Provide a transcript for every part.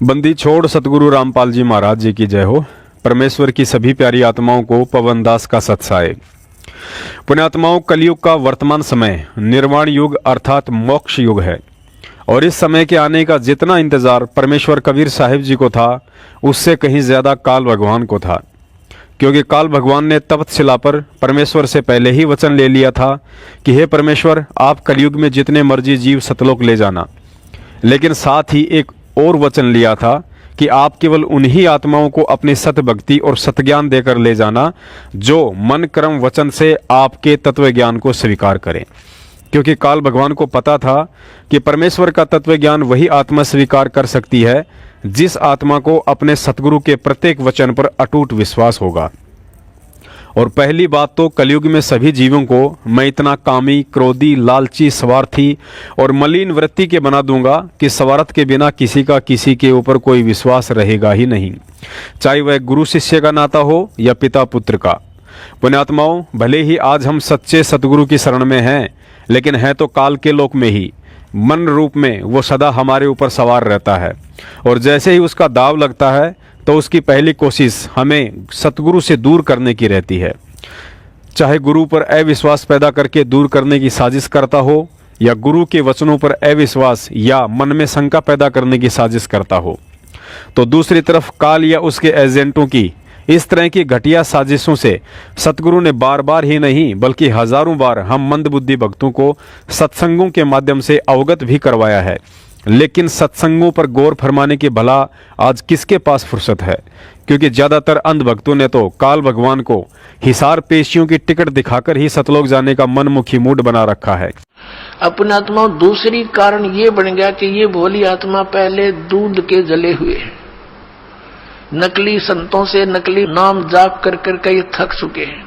बंदी छोड़ सतगुरु रामपाल जी महाराज जी की जय हो। परमेश्वर की सभी प्यारी आत्माओं को पवन दास का सत्साए। पुण्यात्माओं, कलयुग का वर्तमान समय निर्वाण युग अर्थात मोक्ष युग है और इस समय के आने का जितना इंतजार परमेश्वर कबीर साहिब जी को था उससे कहीं ज्यादा काल भगवान को था, क्योंकि काल भगवान ने तख्तशिला पर परमेश्वर से पहले ही वचन ले लिया था कि हे परमेश्वर, आप कलयुग में जितने मर्जी जीव सतलोक ले जाना, लेकिन साथ ही एक और वचन लिया था कि आप केवल उन्हीं आत्माओं को अपनी सत भक्ति और सतज्ञान देकर ले जाना जो मन कर्म वचन से आपके तत्व ज्ञान को स्वीकार करें, क्योंकि काल भगवान को पता था कि परमेश्वर का तत्व ज्ञान वही आत्मा स्वीकार कर सकती है जिस आत्मा को अपने सतगुरु के प्रत्येक वचन पर अटूट विश्वास होगा। और पहली बात तो कलयुग में सभी जीवों को मैं इतना कामी, क्रोधी, लालची, स्वार्थी और मलिन वृत्ति के बना दूंगा कि स्वार्थ के बिना किसी का किसी के ऊपर कोई विश्वास रहेगा ही नहीं, चाहे वह गुरु शिष्य का नाता हो या पिता पुत्र का। पुण्यात्माओं, भले ही आज हम सच्चे सतगुरु की शरण में हैं, लेकिन है तो काल के लोक में ही। मन रूप में वो सदा हमारे ऊपर सवार रहता है और जैसे ही उसका दाव लगता है तो उसकी पहली कोशिश हमें सतगुरु से दूर करने की रहती है, चाहे गुरु पर अविश्वास पैदा करके दूर करने की साजिश करता हो या गुरु के वचनों पर अविश्वास या मन में शंका पैदा करने की साजिश करता हो। तो दूसरी तरफ काल या उसके एजेंटों की इस तरह की घटिया साजिशों से सतगुरु ने बार बार ही नहीं बल्कि हजारों बार हम मंदबुद्धि भक्तों को सत्संगों के माध्यम से अवगत भी करवाया है, लेकिन सत्संगों पर गौर फरमाने की भला आज किसके पास फुर्सत है, क्योंकि ज्यादातर अंध भक्तों ने तो काल भगवान को हिसार पेशियों की टिकट दिखाकर ही सतलोक जाने का मनमुखी मूड बना रखा है। अपनी आत्मा दूसरी कारण ये बन गया कि ये भोली आत्मा पहले दूध के जले हुए हैं, नकली संतों से नकली नाम जाप कर कर के थक चुके हैं।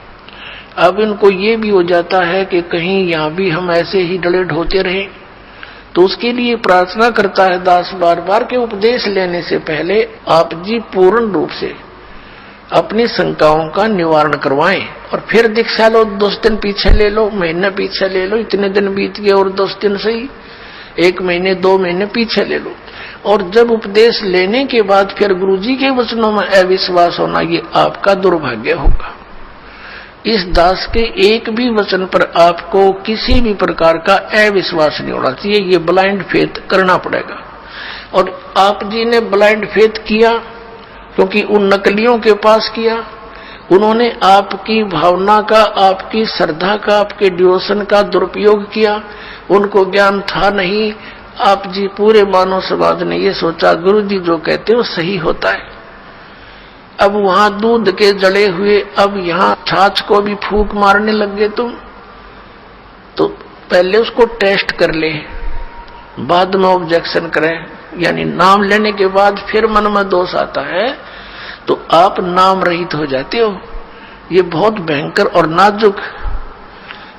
अब इनको ये भी हो जाता है कि कहीं यहाँ भी हम ऐसे ही डले ढोते रहे, तो उसके लिए प्रार्थना करता है दास बार बार के उपदेश लेने से पहले आप जी पूर्ण रूप से अपनी शंकाओं का निवारण करवाएं और फिर दीक्षा लो। 10 दिन पीछे ले लो, महीना पीछे ले लो, इतने दिन बीत गए और 10 दिन सही, 1 महीने 2 महीने पीछे ले लो। और जब उपदेश लेने के बाद फिर गुरुजी के वचनों में अविश्वास होना, ये आपका दुर्भाग्य होगा। इस दास के एक भी वचन पर आपको किसी भी प्रकार का अविश्वास नहीं होना चाहिए, ये ब्लाइंड फेथ करना पड़ेगा। और आप जी ने ब्लाइंड फेथ किया क्योंकि उन नकलियों के पास किया, उन्होंने आपकी भावना का, आपकी श्रद्धा का, आपके डिवोशन का दुरुपयोग किया, उनको ज्ञान था नहीं। आप जी पूरे मानव समाज ने ये सोचा गुरु जी जो कहते हैं वो सही होता है। अब वहां दूध के जले हुए, अब यहाँ छाछ को भी फूंक मारने लग गए तुम। तो पहले उसको टेस्ट कर ले, बाद में ऑब्जेक्शन करें, यानी नाम लेने के बाद फिर मन में दोष आता है तो आप नाम रहित हो जाते हो। ये बहुत भयंकर और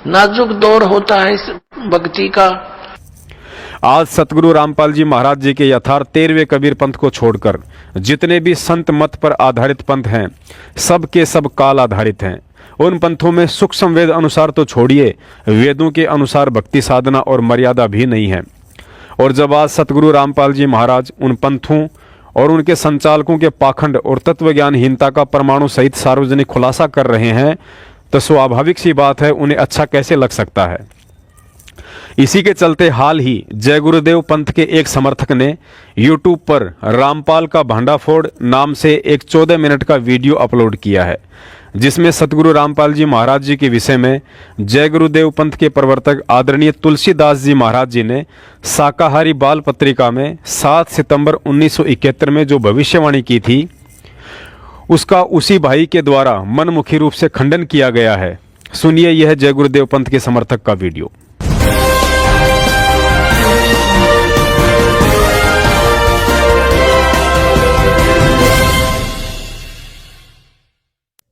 नाजुक दौर होता है इस भक्ति का। आज सतगुरु रामपाल जी महाराज जी के यथार्थ 13वें कबीर पंथ को छोड़कर जितने भी संत मत पर आधारित पंथ हैं, सब के सब काल आधारित हैं। उन पंथों में सूक्ष्म वेद अनुसार तो छोड़िए, वेदों के अनुसार भक्ति साधना और मर्यादा भी नहीं है। और जब आज सतगुरु रामपाल जी महाराज उन पंथों और उनके संचालकों के पाखंड और तत्वज्ञानहीनता का परमाणु सहित सार्वजनिक खुलासा कर रहे हैं, तो स्वाभाविक सी बात है उन्हें अच्छा कैसे लग सकता है। इसी के चलते हाल ही जय गुरुदेव पंथ के एक समर्थक ने YouTube पर रामपाल का भांडाफोड़ नाम से एक 14 मिनट का वीडियो अपलोड किया है, जिसमें सतगुरु रामपाल जी महाराज जी के विषय में जय गुरुदेव पंथ के प्रवर्तक आदरणीय तुलसीदास जी महाराज जी ने शाकाहारी बाल पत्रिका में 7 सितंबर 1971 में जो भविष्यवाणी की थी, उसका उसी भाई के द्वारा मनमुखी रूप से खंडन किया गया है। सुनिए यह जय गुरुदेव पंथ के समर्थक का वीडियो।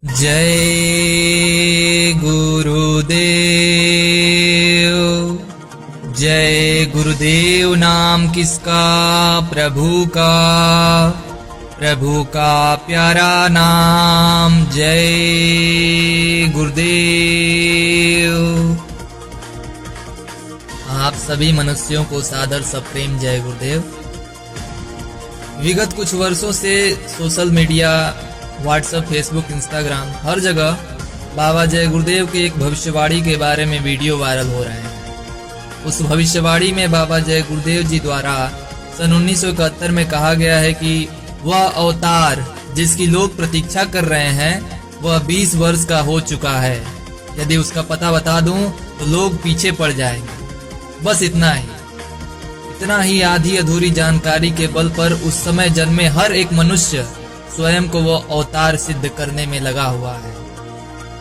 जय गुरुदेव, जय गुरुदेव नाम किसका, प्रभु का प्यारा नाम। जय गुरुदेव। आप सभी मनुष्यों को सादर सप्रेम जय गुरुदेव। विगत कुछ वर्षों से social media, WhatsApp, Facebook, Instagram हर जगह बाबा जय गुरुदेव की एक भविष्यवाणी के बारे में वीडियो वायरल हो रहे हैं। उस भविष्यवाणी में बाबा जय गुरुदेव जी द्वारा सन 1971 में कहा गया है कि वह अवतार जिसकी लोग प्रतीक्षा कर रहे हैं वह 20 वर्ष का हो चुका है। यदि उसका पता बता दूं तो लोग पीछे पड़ जाएंगे। बस इतना ही आधी अधूरी जानकारी के बल पर उस समय जन्मे हर एक मनुष्य स्वयं को वो अवतार सिद्ध करने में लगा हुआ है।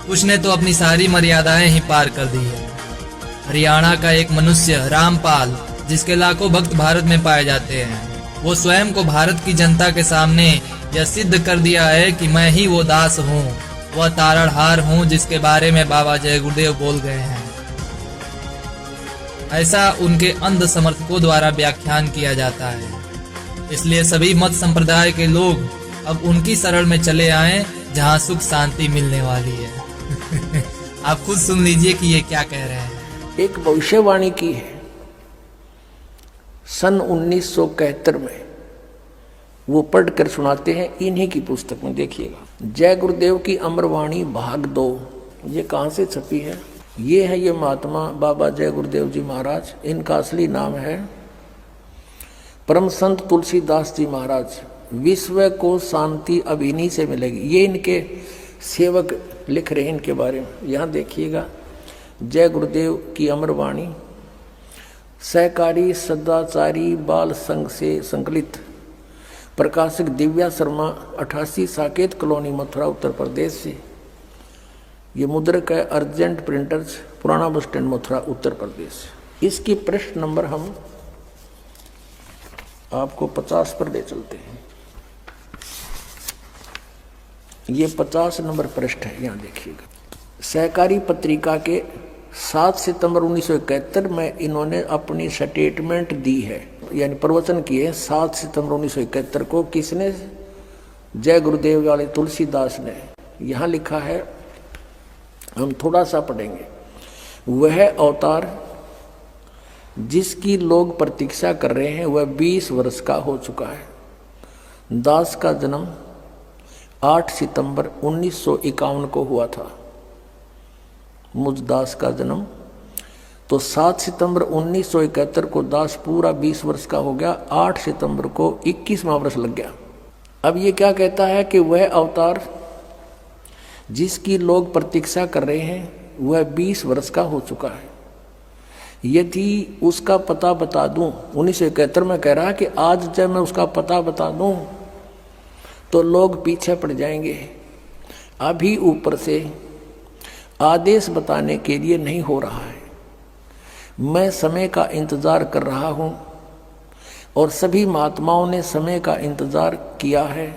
कुछ ने तो अपनी सारी मर्यादाएं ही पार कर दी है। हरियाणा का एक मनुष्य रामपाल, जिसके लाखों भक्त भारत में पाए जाते हैं, वो स्वयं को भारत की जनता के सामने यह सिद्ध कर दिया है कि मैं ही वो दास हूँ, वह तारणहार हूँ जिसके बारे में बाबा जय गुरुदेव बोल गए हैं। ऐसा उनके अंध समर्थकों द्वारा व्याख्यान किया जाता है। इसलिए सभी मत संप्रदाय के लोग अब उनकी शरण में चले आए जहां सुख शांति मिलने वाली है। आप खुद सुन लीजिए कि ये क्या कह रहे हैं। एक भविष्यवाणी की है सन 1971 में, वो पढ़कर सुनाते हैं इन्हीं की पुस्तक में। देखिएगा, जय गुरुदेव की अमरवाणी भाग 2। ये कहाँ से छपी है? ये है ये महात्मा बाबा जय गुरुदेव जी महाराज। इनका असली नाम है परम संत तुलसीदास जी महाराज। विश्व को शांति अब इन्हीं से मिलेगी। ये इनके सेवक लिख रहे हैं इनके बारे में। यहाँ देखिएगा, जय गुरुदेव की अमरवाणी सहकारी सदाचारी बाल संघ से संकलित, प्रकाशक दिव्या शर्मा, 88 साकेत कॉलोनी, मथुरा, उत्तर प्रदेश से। ये मुद्रक है अर्जेंट प्रिंटर्स, पुराना बस स्टैंड, मथुरा, उत्तर प्रदेश। इसकी पृष्ठ नंबर हम आपको 50 पर ले चलते हैं। ये 50 नंबर पृष्ठ है। यहाँ देखिएगा, सहकारी पत्रिका के 7 सितंबर 1971 में इन्होंने अपनी स्टेटमेंट दी है, यानी प्रवचन किए 7 सितंबर 1971 को। किसने? जय गुरुदेव वाले तुलसीदास ने। यहाँ लिखा है, हम थोड़ा सा पढ़ेंगे। वह अवतार जिसकी लोग प्रतीक्षा कर रहे हैं वह 20 वर्ष का हो चुका है। दास का जन्म 8 सितंबर 1951 को हुआ था। मुझ दास का जन्म तो 7 सितंबर 1971 को दास पूरा 20 वर्ष का हो गया। 8 सितंबर को 21वां वर्ष लग गया। अब ये क्या कहता है कि वह अवतार जिसकी लोग प्रतीक्षा कर रहे हैं वह 20 वर्ष का हो चुका है। यदि उसका पता बता दूं, 1971 में कह रहा है कि आज जब मैं उसका पता बता दूं तो लोग पीछे पड़ जाएंगे। अभी ऊपर से आदेश बताने के लिए नहीं हो रहा है। मैं समय का इंतजार कर रहा हूं और सभी महात्माओं ने समय का इंतजार किया है।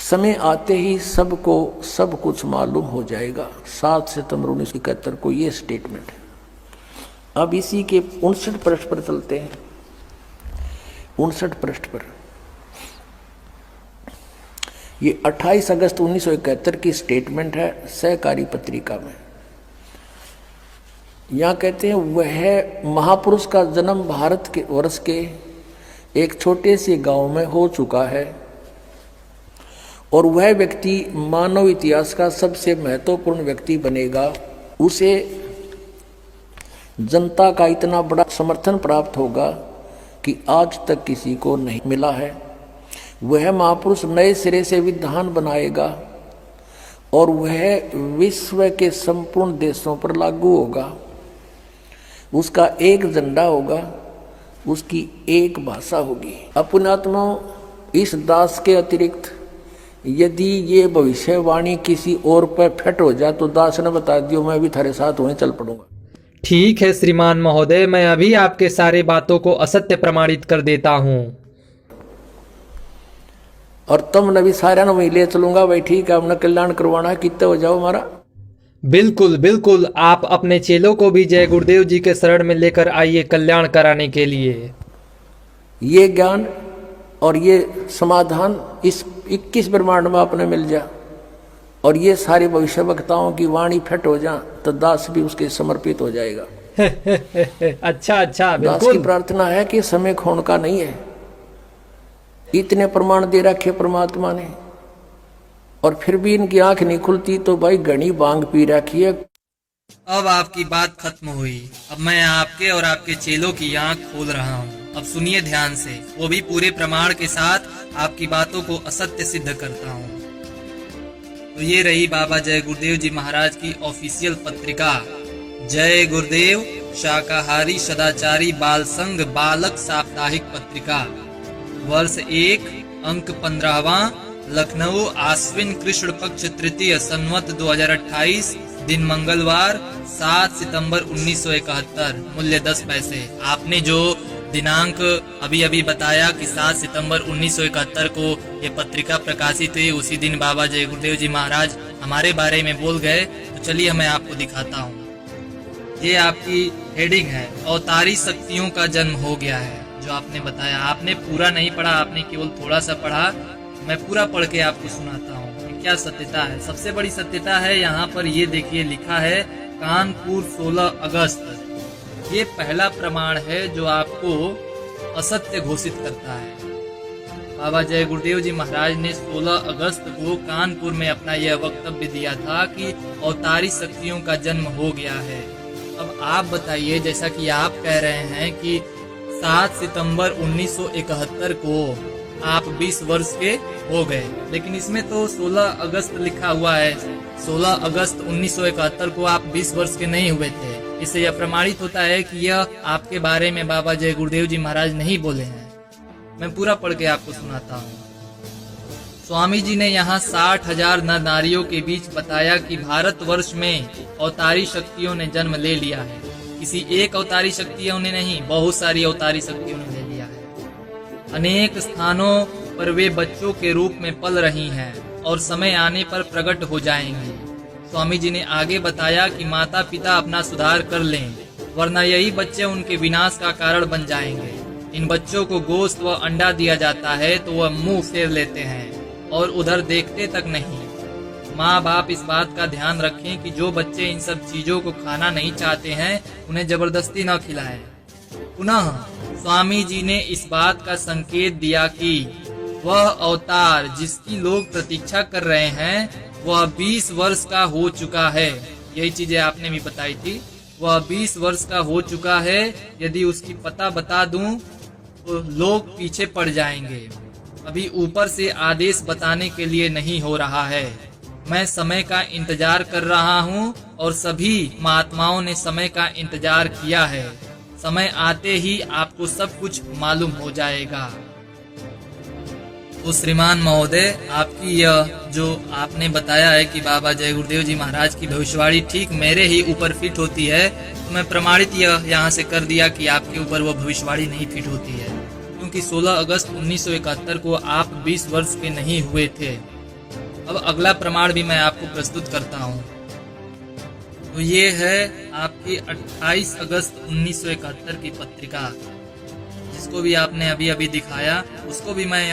समय आते ही सबको सब कुछ मालूम हो जाएगा। 7 सितंबर 1971 को ये स्टेटमेंट है। अब इसी के 59 पृष्ठ पर चलते हैं। 59 पृष्ठ पर ये 28 अगस्त 1971 की स्टेटमेंट है सहकारी पत्रिका में। यहाँ कहते हैं, वह महापुरुष का जन्म भारत के वर्ष के एक छोटे से गांव में हो चुका है और वह व्यक्ति मानव इतिहास का सबसे महत्वपूर्ण व्यक्ति बनेगा। उसे जनता का इतना बड़ा समर्थन प्राप्त होगा कि आज तक किसी को नहीं मिला है। वह महापुरुष नए सिरे से विधान बनाएगा और वह विश्व के संपूर्ण देशों पर लागू होगा। उसका एक झंडा होगा, उसकी एक भाषा होगी। अपनात्माओं, इस दास के अतिरिक्त यदि ये भविष्यवाणी किसी और पर फिट हो जाए तो दास ने बता दियो, मैं भी थारे साथ होने चल पड़ूंगा। ठीक है श्रीमान महोदय, मैं अभी आपके सारे बातों को असत्य प्रमाणित कर देता हूँ। और तुम नबी सारा न वहीं ले चलूंगा। भाई ठीक है, हमने कल्याण करवाना है, कितने हो जाओ हमारा। बिल्कुल बिल्कुल, आप अपने चेलों को भी जय गुरुदेव जी के शरण में लेकर आइए कल्याण कराने के लिए। ये ज्ञान और ये समाधान इस 21 ब्रह्मांड में आपने मिल जा और ये सारे भविष्य वक्ताओं की वाणी फिट हो जा तो दास भी उसके समर्पित हो जाएगा। अच्छा अच्छा, दास की प्रार्थना है कि समय खोने का नहीं है। इतने प्रमाण दे रखे परमात्मा ने, और फिर भी इनकी आंख नहीं खुलती, तो भाई घनी भांग पी रखी है। अब आपकी बात खत्म हुई। अब मैं आपके और आपके चेलों की आंख खोल रहा हूँ। अब सुनिए ध्यान से, वो भी पूरे प्रमाण के साथ आपकी बातों को असत्य सिद्ध करता हूँ। तो ये रही बाबा जय गुरुदेव जी महाराज की ऑफिशियल पत्रिका, जय गुरुदेव शाकाहारी सदाचारी बाल संघ बालक साप्ताहिक पत्रिका, वर्ष 1, अंक 15वां, लखनऊ, आश्विन कृष्ण पक्ष तृतीय, संवत 2028, दिन मंगलवार, 7 सितंबर 1971, मूल्य 10 पैसे। आपने जो दिनांक अभी अभी बताया कि 7 सितंबर 1971 को ये पत्रिका प्रकाशित हुई, उसी दिन बाबा जय गुरुदेव जी महाराज हमारे बारे में बोल गए। तो चलिए मैं आपको दिखाता हूँ। ये आपकी हेडिंग है, अवतारी शक्तियों का जन्म हो गया है। जो आपने बताया, आपने पूरा नहीं पढ़ा, आपने केवल थोड़ा सा पढ़ा। मैं पूरा पढ़ के आपको सुनाता हूँ कि क्या सत्यता है। सबसे बड़ी सत्यता है यहाँ पर, ये देखिए लिखा है कानपुर 16 अगस्त। ये पहला प्रमाण है जो आपको असत्य घोषित करता है। बाबा जय गुरुदेव जी महाराज ने 16 अगस्त को कानपुर में अपना यह वक्तव्य दिया था कि अवतारी शक्तियों का जन्म हो गया है। अब आप बताइए, जैसा कि आप कह रहे हैं कि 7 सितंबर 1971 को आप 20 वर्ष के हो गए, लेकिन इसमें तो 16 अगस्त लिखा हुआ है। 16 अगस्त 1971 को आप 20 वर्ष के नहीं हुए थे। इससे यह प्रमाणित होता है कि यह आपके बारे में बाबा जय गुरुदेव जी महाराज नहीं बोले हैं। मैं पूरा पढ़ के आपको सुनाता हूँ। स्वामी जी ने यहाँ 60,000 नर नारियों के बीच बताया कि भारतवर्ष में अवतारी शक्तियों ने जन्म ले लिया है। किसी एक अवतारी शक्तियों ने नहीं, बहुत सारी अवतारी शक्तियों ने ले लिया है। अनेक स्थानों पर वे बच्चों के रूप में पल रही हैं और समय आने पर प्रकट हो जाएंगी। स्वामी जी ने आगे बताया कि माता पिता अपना सुधार कर लें, वरना यही बच्चे उनके विनाश का कारण बन जाएंगे। इन बच्चों को गोश्त व अंडा दिया जाता है तो वह मुंह फेर लेते हैं और उधर देखते तक नहीं। माँ बाप इस बात का ध्यान रखें कि जो बच्चे इन सब चीजों को खाना नहीं चाहते हैं, उन्हें जबरदस्ती न खिलाएं। पुनः स्वामी जी ने इस बात का संकेत दिया कि वह अवतार जिसकी लोग प्रतीक्षा कर रहे हैं, वह 20 वर्ष का हो चुका है। यही चीजें आपने भी बताई थी। वह 20 वर्ष का हो चुका है। यदि उसकी पता बता दूं तो लोग पीछे पड़ जाएंगे। अभी ऊपर से आदेश बताने के लिए नहीं हो रहा है। मैं समय का इंतजार कर रहा हूँ और सभी महात्माओं ने समय का इंतजार किया है। समय आते ही आपको सब कुछ मालूम हो जाएगा। तो श्रीमान महोदय, आपकी यह जो आपने बताया है कि बाबा जय गुरुदेव जी महाराज की भविष्यवाणी ठीक मेरे ही ऊपर फिट होती है, तो मैं प्रमाणित यह यहाँ से कर दिया कि आपके ऊपर वह भविष्यवाणी नहीं फिट होती है, क्योंकि 16 अगस्त 1971 को आप 20 वर्ष के नहीं हुए थे। अब अगला प्रमाण भी मैं आपको प्रस्तुत करता हूँ। तो ये है आपकी 28 अगस्त 1971 की पत्रिका, जिसको भी आपने अभी अभी दिखाया, उसको भी मैं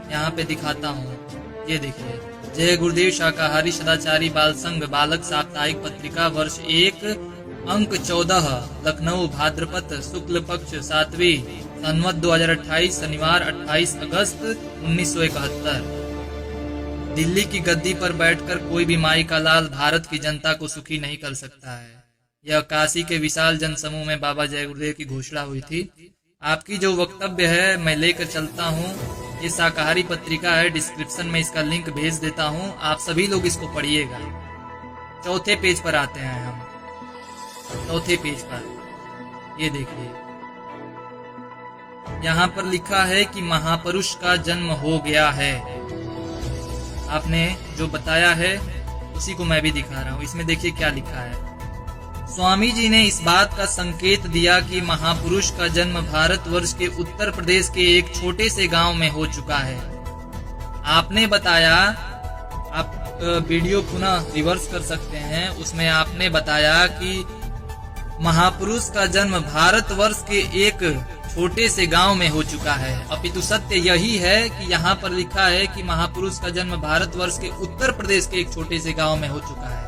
यहाँ पे दिखाता हूँ। ये देखिए, जय गुरुदेव शाकाहारी सदाचारी बाल संघ बालक साप्ताहिक पत्रिका, वर्ष 1, अंक 14, लखनऊ, भाद्रपद शुक्ल पक्ष 7वीं, संवत 2028, शनिवार 28 अगस्त 1971। दिल्ली की गद्दी पर बैठकर कोई भी माई का लाल भारत की जनता को सुखी नहीं कर सकता है। यह काशी के विशाल जनसमूह में बाबा जय गुरुदेव की घोषणा हुई थी। आपकी जो वक्तव्य है मैं लेकर चलता हूँ। ये शाकाहारी पत्रिका है, डिस्क्रिप्शन में इसका लिंक भेज देता हूँ, आप सभी लोग इसको पढ़िएगा। चौथे पेज पर आते हैं हम। चौथे पेज पर ये देखिए, यहाँ पर लिखा है कि महापुरुष का जन्म हो गया है। आपने जो बताया है उसी को मैं भी दिखा रहा हूँ। इसमें देखिए क्या लिखा है। स्वामी जी ने इस बात का संकेत दिया कि महापुरुष का जन्म भारतवर्ष के उत्तर प्रदेश के एक छोटे से गांव में हो चुका है। आपने बताया, आप वीडियो पुनः रिवर्स कर सकते हैं, उसमें आपने बताया कि महापुरुष का जन्म भारतवर्ष के एक छोटे से गांव में हो चुका है। अपितु सत्य यही है कि यहाँ पर लिखा है कि महापुरुष का जन्म भारतवर्ष के उत्तर प्रदेश के एक छोटे से गांव में हो चुका है।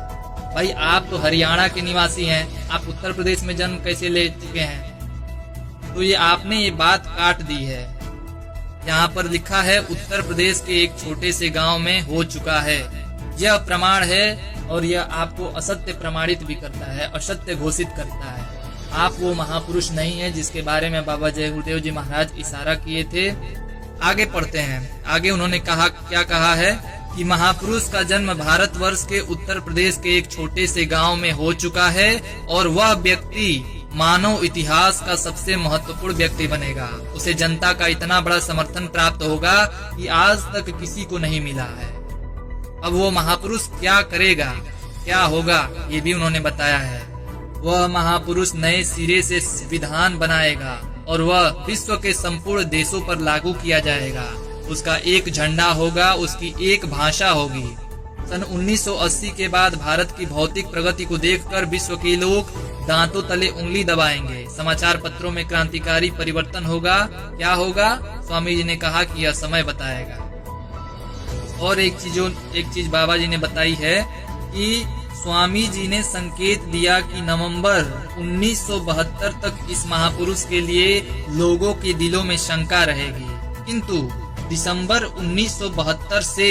भाई, आप तो हरियाणा के निवासी हैं, आप उत्तर प्रदेश में जन्म कैसे ले चुके हैं? तो ये आपने ये बात काट दी है। यहाँ पर लिखा है उत्तर प्रदेश के एक छोटे से गांव में हो चुका है। यह प्रमाण है और यह आपको असत्य प्रमाणित भी करता है, असत्य घोषित करता है। आप वो महापुरुष नहीं है जिसके बारे में बाबा जय गुरुदेव जी महाराज इशारा किए थे। आगे पढ़ते हैं। आगे उन्होंने कहा, क्या कहा है कि महापुरुष का जन्म भारतवर्ष के उत्तर प्रदेश के एक छोटे से गांव में हो चुका है और वह व्यक्ति मानव इतिहास का सबसे महत्वपूर्ण व्यक्ति बनेगा। उसे जनता का इतना बड़ा समर्थन प्राप्त होगा कि आज तक किसी को नहीं मिला है। अब वो महापुरुष क्या करेगा, क्या होगा, ये भी उन्होंने बताया है। वह महापुरुष नए सिरे से विधान बनाएगा और वह विश्व के संपूर्ण देशों पर लागू किया जाएगा। उसका एक झंडा होगा, उसकी एक भाषा होगी। सन 1980 के बाद भारत की भौतिक प्रगति को देखकर विश्व के लोग दांतों तले उंगली दबाएंगे। समाचार पत्रों में क्रांतिकारी परिवर्तन होगा। क्या होगा? स्वामी जी ने कहा कि यह समय बताएगा। और एक चीज बाबा जी ने बताई है कि स्वामी जी ने संकेत दिया कि नवंबर 1972 तक इस महापुरुष के लिए लोगों के दिलों में शंका रहेगी, किंतु दिसंबर 1972 से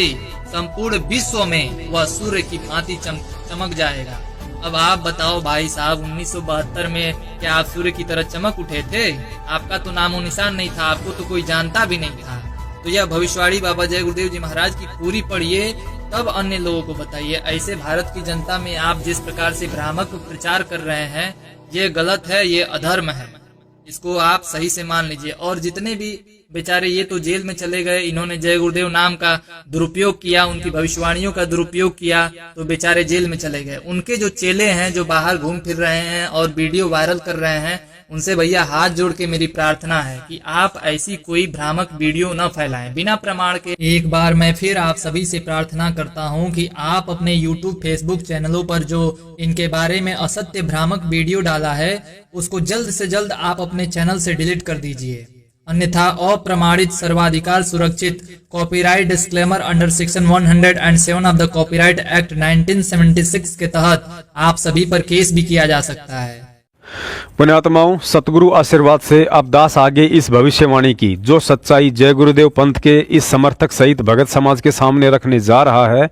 संपूर्ण विश्व में वह सूर्य की भांति चमक जाएगा। अब आप बताओ भाई साहब, 1972 में क्या आप सूर्य की तरह चमक उठे थे? आपका तो नामो निशान नहीं था, आपको तो कोई जानता भी नहीं था। तो यह भविष्यवाणी बाबा जय गुरुदेव जी महाराज की पूरी पढ़िए, तब अन्य लोगों को बताइए। ऐसे भारत की जनता में आप जिस प्रकार से भ्रामक प्रचार कर रहे हैं, ये गलत है, ये अधर्म है। इसको आप सही से मान लीजिए। और जितने भी बेचारे ये तो जेल में चले गए, इन्होंने जय गुरुदेव नाम का दुरुपयोग किया, उनकी भविष्यवाणियों का दुरुपयोग किया, तो बेचारे जेल में चले गए। उनके जो चेले हैं, जो बाहर घूम फिर रहे हैं और वीडियो वायरल कर रहे हैं, उनसे भैया हाथ जोड़ के मेरी प्रार्थना है कि आप ऐसी कोई भ्रामक वीडियो न फैलाएं बिना प्रमाण के। एक बार मैं फिर आप सभी से प्रार्थना करता हूं कि आप अपने YouTube, Facebook चैनलों पर जो इनके बारे में असत्य भ्रामक वीडियो डाला है, उसको जल्द से जल्द आप अपने चैनल से डिलीट कर दीजिए। अन्यथा अप्रमाणित सर्वाधिकार सुरक्षित copyright disclaimer under section 107 of the copyright act 1976 के तहत आप सभी पर केस भी किया जा सकता है। पुण्यात्माओं, सतगुरु आशीर्वाद से अब दास आगे इस भविष्यवाणी की जो सच्चाई जय गुरुदेव पंथ के इस समर्थक सहित भगत समाज के सामने रखने जा रहा है,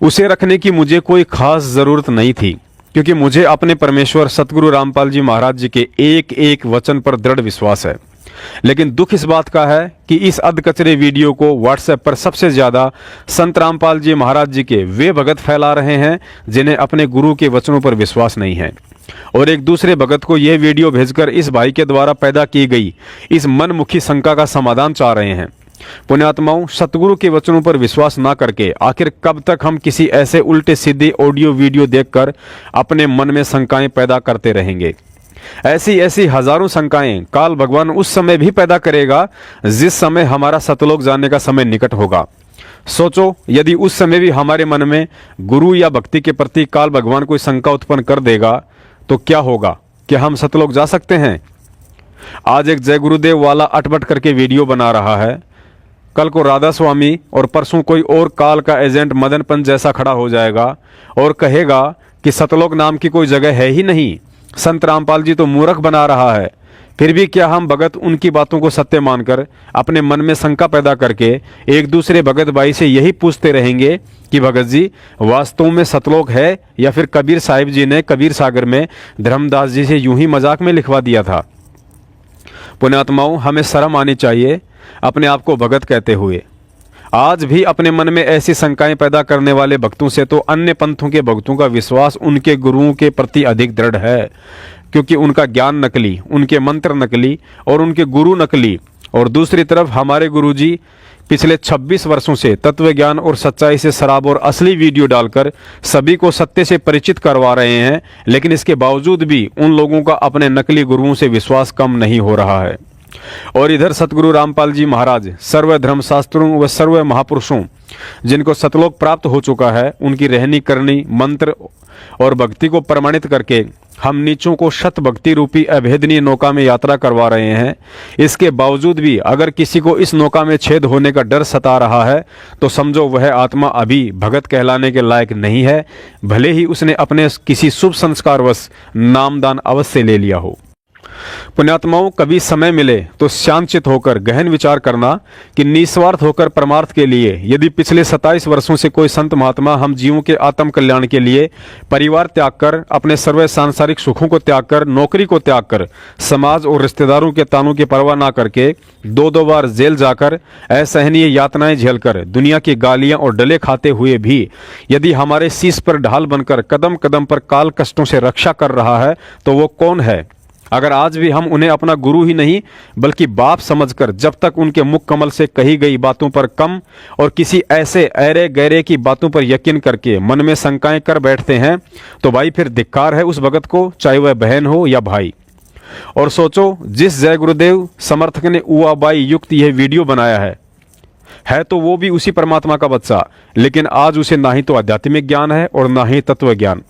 उसे रखने की मुझे कोई खास जरूरत नहीं थी, क्योंकि मुझे अपने परमेश्वर सतगुरु रामपाल जी महाराज जी के एक एक वचन पर दृढ़ विश्वास है। लेकिन दुख इस बात का है कि इस अधकचरे वीडियो को व्हाट्सएप पर सबसे ज्यादा संत रामपाल जी महाराज जी के वे भगत फैला रहे हैं जिन्हें अपने गुरु के वचनों पर विश्वास नहीं है, और एक दूसरे भगत को यह वीडियो भेजकर इस भाई के द्वारा पैदा की गई इस मनमुखी शंका का समाधान चाह रहे हैं। पुण्यात्माओं, सतगुरु के वचनों पर विश्वास ना करके आखिर कब तक हम किसी ऐसे उल्टे सीधे ऑडियो वीडियो देखकर अपने मन में शंकाएं पैदा करते रहेंगे? ऐसी हजारों शंकाएं काल भगवान उस समय भी पैदा करेगा जिस समय हमारा सतलोक जाने का समय निकट होगा। सोचो, यदि उस समय भी हमारे मन में गुरु या भक्ति के प्रति काल भगवान कोई शंका उत्पन्न कर देगा तो क्या होगा? क्या हम सतलोक जा सकते हैं? आज एक जय गुरुदेव वाला अटपट करके वीडियो बना रहा है, कल को राधा स्वामी और परसों कोई और काल का एजेंट मदन पंत जैसा खड़ा हो जाएगा और कहेगा कि सतलोक नाम की कोई जगह है ही नहीं, संत रामपाल जी तो मूर्ख बना रहा है। फिर भी क्या हम भगत उनकी बातों को सत्य मानकर अपने मन में शंका पैदा करके एक दूसरे भगत भाई से यही पूछते रहेंगे कि भगत जी वास्तव में सतलोक है या फिर कबीर साहिब जी ने कबीर सागर में धर्मदास जी से यूं ही मजाक में लिखवा दिया था? पुण्यात्माओं, हमें शर्म आनी चाहिए अपने आप को भगत कहते हुए। आज भी अपने मन में ऐसी शंकाएं पैदा करने वाले भक्तों से तो अन्य पंथों के भक्तों का विश्वास उनके गुरुओं के प्रति अधिक दृढ़ है, क्योंकि उनका ज्ञान नकली, उनके मंत्र नकली और उनके गुरु नकली। और दूसरी तरफ हमारे गुरुजी पिछले 26 वर्षों से तत्व ज्ञान और सच्चाई से शराब और असली वीडियो डालकर सभी को सत्य से परिचित करवा रहे हैं, लेकिन इसके बावजूद भी उन लोगों का अपने नकली गुरुओं से विश्वास कम नहीं हो रहा है। और इधर सतगुरु रामपाल जी महाराज सर्व धर्मशास्त्रों व सर्व महापुरुषों जिनको सतलोक प्राप्त हो चुका है, उनकी रहनी करनी, मंत्र और भक्ति को प्रमाणित करके हम नीचों को शत भक्ति रूपी अभेदनीय नौका में यात्रा करवा रहे हैं। इसके बावजूद भी अगर किसी को इस नौका में छेद होने का डर सता रहा है तो समझो वह आत्मा अभी भगत कहलाने के लायक नहीं है, भले ही उसने अपने किसी शुभ संस्कारवश नामदान अवश्य ले लिया हो। पुण्यात्माओं, कभी समय मिले तो शांतचित होकर गहन विचार करना कि निस्वार्थ होकर परमार्थ के लिए यदि पिछले 27 वर्षों से कोई संत महात्मा हम जीवों के आत्म कल्याण के लिए परिवार त्याग कर, अपने सर्व सांसारिक सुखों को त्याग कर, नौकरी को त्याग कर, समाज और रिश्तेदारों के तानों की परवाह ना करके 2-2 बार जेल जाकर असहनीय यातनाएं झेलकर दुनिया की गालियां और डले खाते हुए भी यदि हमारे शीश पर ढाल बनकर कदम कदम पर काल कष्टों से रक्षा कर रहा है तो वो कौन है? अगर आज भी हम उन्हें अपना गुरु ही नहीं बल्कि बाप समझकर जब तक उनके मुख कमल से कही गई बातों पर कम और किसी ऐसे ऐरे गैरे की बातों पर यकीन करके मन में शंकाएं कर बैठते हैं तो भाई फिर धिक्कार है उस भगत को, चाहे वह बहन हो या भाई। और सोचो, जिस जय गुरुदेव समर्थक ने उआबाई युक्त यह वीडियो बनाया है तो वो भी उसी परमात्मा का बच्चा, लेकिन आज उसे ना ही तो आध्यात्मिक ज्ञान है और ना ही तत्व ज्ञान।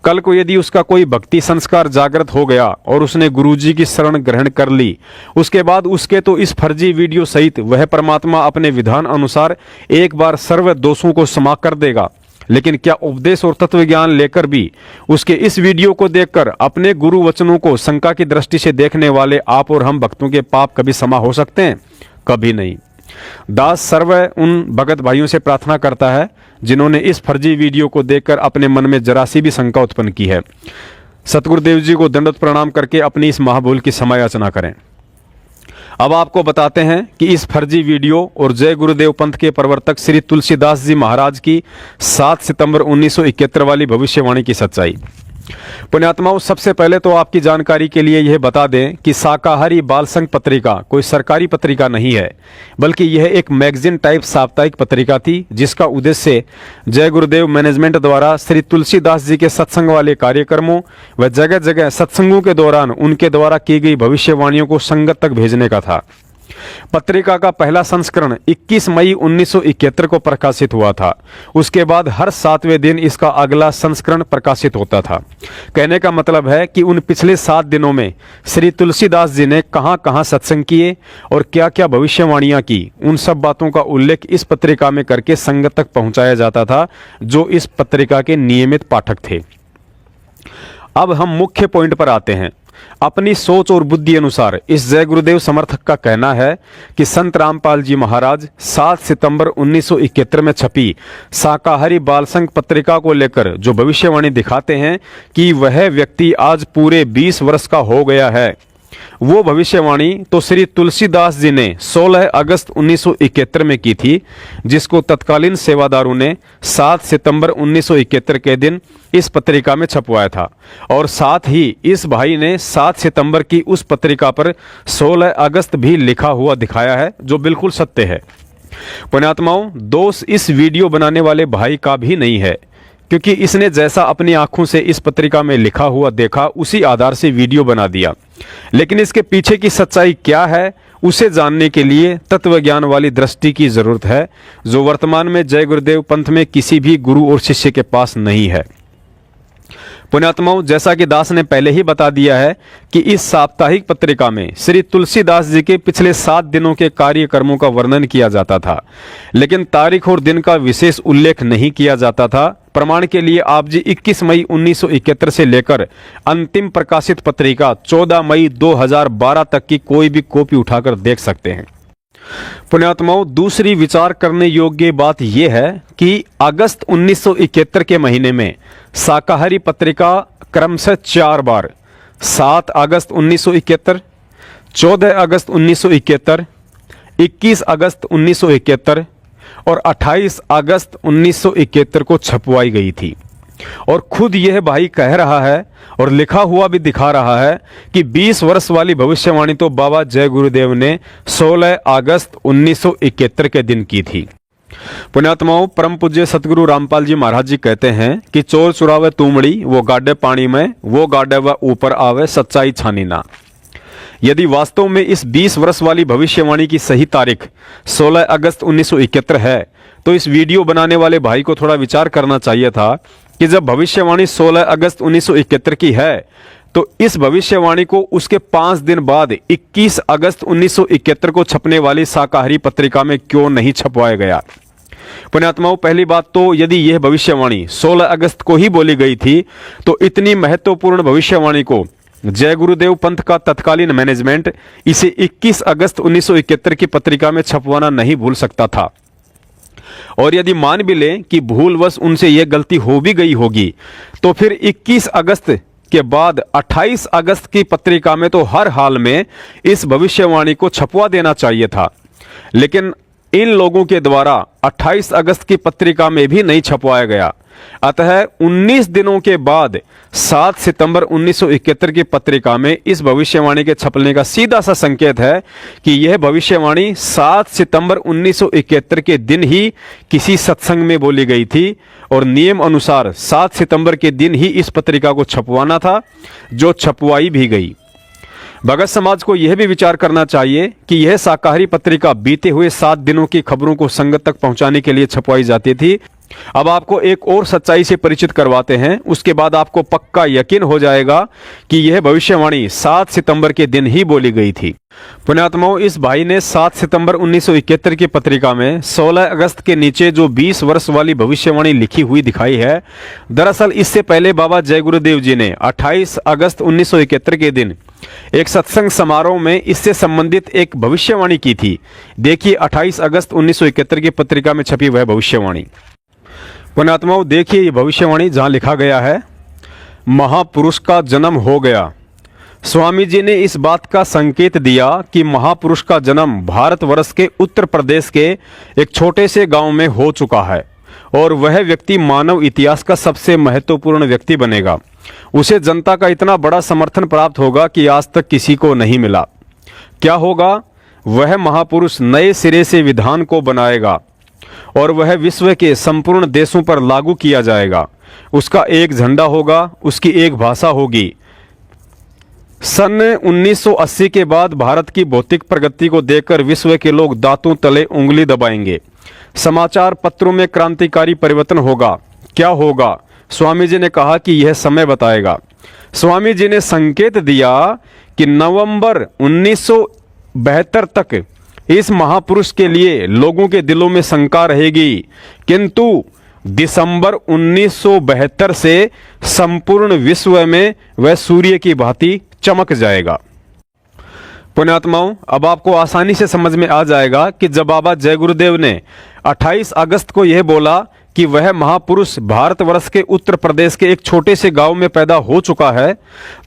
कल को यदि उसका कोई भक्ति संस्कार जागृत हो गया और उसने गुरुजी की शरण ग्रहण कर ली, उसके बाद उसके तो इस फर्जी वीडियो सहित वह परमात्मा अपने विधान अनुसार एक बार सर्व दोषों को क्षमा कर देगा। लेकिन क्या उपदेश और तत्व ज्ञान लेकर भी उसके इस वीडियो को देखकर अपने गुरु वचनों को शंका की दृष्टि से देखने वाले आप और हम भक्तों के पाप कभी क्षमा हो सकते हैं? कभी नहीं। दास सर्व उन भगत भाइयों से प्रार्थना करता है जिन्होंने इस फर्जी वीडियो को देखकर अपने मन में जरा सी भी शंका उत्पन्न की है। सतगुरुदेव जी को दंडवत प्रणाम करके अपनी इस महाभूल की क्षमा याचना करें। अब आपको बताते हैं कि इस फर्जी वीडियो और जय गुरुदेव पंथ के प्रवर्तक श्री तुलसीदास जी महाराज की 7 सितंबर 1971 वाली भविष्यवाणी की सच्चाई। पुण्यात्माओं, सबसे पहले तो आपकी जानकारी के लिए यह बता दें कि शाकाहारी बाल संघ पत्रिका कोई सरकारी पत्रिका नहीं है, बल्कि यह एक मैगजीन टाइप साप्ताहिक पत्रिका थी जिसका उद्देश्य जय गुरुदेव मैनेजमेंट द्वारा श्री तुलसीदास जी के सत्संग वाले कार्यक्रमों व जगह जगह सत्संगों के दौरान उनके द्वारा की गई भविष्यवाणियों को संगत तक भेजने का था। पत्रिका का पहला संस्करण 21 मई 1971 को प्रकाशित हुआ था। उसके बाद हर 7वें दिन इसका अगला संस्करण प्रकाशित होता था। कहने का मतलब है कि उन पिछले 7 दिनों में श्री तुलसीदास जी ने कहां-कहां सत्संग किए और क्या-क्या भविष्यवाणियां की, उन सब बातों का उल्लेख इस पत्रिका में करके संगत तक पहुंचाया जाता था जो इस पत्रिका के नियमित पाठक थे। अब हम मुख्य पॉइंट पर आते हैं। अपनी सोच और बुद्धि अनुसार इस जय गुरुदेव समर्थक का कहना है कि संत रामपाल जी महाराज 7 सितंबर 1971 में छपी शाकाहारी बाल संघ पत्रिका को लेकर जो भविष्यवाणी दिखाते हैं कि वह व्यक्ति आज पूरे 20 वर्ष का हो गया है, वो भविष्यवाणी तो श्री तुलसीदास जी ने 16 अगस्त 1971 में की थी, जिसको तत्कालीन सेवादारों ने 7 सितंबर 1971 के दिन इस पत्रिका में छपवाया था। और साथ ही इस भाई ने 7 सितंबर की उस पत्रिका पर 16 अगस्त भी लिखा हुआ दिखाया है, जो बिल्कुल सत्य है। पुण्यात्माओं, दोष इस वीडियो बनाने वाले भाई का भी नहीं है, क्योंकि इसने जैसा अपनी आंखों से इस पत्रिका में लिखा हुआ देखा उसी आधार से वीडियो बना दिया। लेकिन इसके पीछे की सच्चाई क्या है, उसे जानने के लिए तत्व ज्ञान वाली दृष्टि की जरूरत है, जो वर्तमान में जय गुरुदेव पंथ में किसी भी गुरु और शिष्य के पास नहीं है। पुण्यात्माओं, जैसा कि दास ने पहले ही बता दिया है कि इस साप्ताहिक पत्रिका में श्री तुलसीदास जी के पिछले 7 दिनों के कार्यक्रमों का वर्णन किया जाता था, लेकिन तारीख और दिन का विशेष उल्लेख नहीं किया जाता था। प्रमाण के लिए आप जी 21 मई 1971 से लेकर अंतिम प्रकाशित पत्रिका 14 मई 2012 तक की कोई भी कॉपी उठाकर देख सकते हैं। पुण्यात्माओं, दूसरी विचार करने योग्य बात यह है कि अगस्त 1971 के महीने में शाकाहारी पत्रिका क्रमशः 4 बार 7 अगस्त 1971, 14 अगस्त 1971, 21 अगस्त 1971 और 28 अगस्त 1971 को छपवाई गई थी। और खुद यह भाई कह रहा है और लिखा हुआ भी दिखा रहा है कि 20 वर्ष वाली भविष्यवाणी तो बाबा जय गुरुदेव ने 16 अगस्त 1971 के दिन की थी। पुण्यात्माओं, परम पूज्य सतगुरु रामपाल जी महाराज जी कहते हैं कि चोर चुरावे तुमड़ी, वो गाड़े पानी में, वो गाड़े व ऊपर आवे, सच्चाई छानी ना। यदि वास्तव में इस 20 वर्ष वाली भविष्यवाणी की सही तारीख 16 अगस्त 1971 है, तो इस वीडियो बनाने वाले भाई को थोड़ा विचार करना चाहिए था कि जब भविष्यवाणी 16 अगस्त 1971 की है, तो इस भविष्यवाणी को उसके 5 दिन बाद 21 अगस्त 1971 को छपने वाली शाकाहारी पत्रिका में क्यों नहीं छपवाया गया। पुण्यात्माओं, पहली बात तो यदि यह भविष्यवाणी 16 अगस्त को ही बोली गई थी, तो इतनी महत्वपूर्ण भविष्यवाणी को जय गुरुदेव पंथ का तत्कालीन मैनेजमेंट इसे 21 अगस्त 1971 की पत्रिका में छपवाना नहीं भूल सकता था। और यदि मान भी लें कि भूलवश उनसे यह गलती हो भी गई होगी, तो फिर 21 अगस्त के बाद 28 अगस्त की पत्रिका में तो हर हाल में इस भविष्यवाणी को छपवा देना चाहिए था। लेकिन इन लोगों के द्वारा 28 अगस्त की पत्रिका में भी नहीं छपवाया गया। अतः 19 दिनों के बाद 7 सितंबर 1971 की पत्रिका में इस भविष्यवाणी के छपने का सीधा सा संकेत है कि यह भविष्यवाणी 7 सितंबर 1971 के दिन ही किसी सत्संग में बोली गई थी और नियम अनुसार 7 सितंबर के दिन ही इस पत्रिका को छपवाना था, जो छपवाई भी गई। भगत समाज को यह भी विचार करना चाहिए कि यह शाकाहारी पत्रिका बीते हुए 7 दिनों की खबरों को संगत तक पहुंचाने के लिए छपवाई जाती थी। अब आपको एक और सच्चाई से परिचित करवाते हैं, उसके बाद आपको पक्का यकीन हो जाएगा कि यह भविष्यवाणी 7 सितंबर के दिन ही बोली गई थी। पुण्यात्माओं, इस भाई ने 7 सितंबर 1971 की पत्रिका में 16 अगस्त के नीचे जो 20 वर्ष वाली भविष्यवाणी लिखी हुई दिखाई है, दरअसल इससे पहले बाबा जय गुरुदेव जी ने 28 अगस्त 1971 के दिन एक सत्संग समारोह में इससे संबंधित एक भविष्यवाणी की थी। देखिए 28 अगस्त 1971 की पत्रिका में छपी वह भविष्यवाणी। पुण्यात्माओं, देखिए ये भविष्यवाणी जहां लिखा गया है, महापुरुष का जन्म हो गया। स्वामी जी ने इस बात का संकेत दिया कि महापुरुष का जन्म भारतवर्ष के उत्तर प्रदेश के एक छोटे से गांव में हो चुका है और वह व्यक्ति मानव इतिहास का सबसे महत्वपूर्ण व्यक्ति बनेगा। उसे जनता का इतना बड़ा समर्थन प्राप्त होगा कि आज तक किसी को नहीं मिला। क्या होगा? वह महापुरुष नए सिरे से विधान को बनाएगा और वह विश्व के संपूर्ण देशों पर लागू किया जाएगा। उसका एक झंडा होगा, उसकी एक भाषा होगी। सन 1980 के बाद भारत की भौतिक प्रगति को देखकर विश्व के लोग दांतों तले उंगली दबाएंगे। समाचार पत्रों में क्रांतिकारी परिवर्तन होगा। क्या होगा? स्वामी जी ने कहा कि यह समय बताएगा। स्वामी जी ने संकेत दिया कि नवंबर 1972 तक इस महापुरुष के लिए लोगों के दिलों में शंका रहेगी, किंतु दिसंबर 1972 से संपूर्ण विश्व में वह सूर्य की भांति चमक जाएगा। पुण्यात्माओं, अब आपको आसानी से समझ में आ जाएगा कि जब बाबा जय गुरुदेव ने 28 अगस्त को यह बोला कि वह महापुरुष भारतवर्ष के उत्तर प्रदेश के एक छोटे से गांव में पैदा हो चुका है,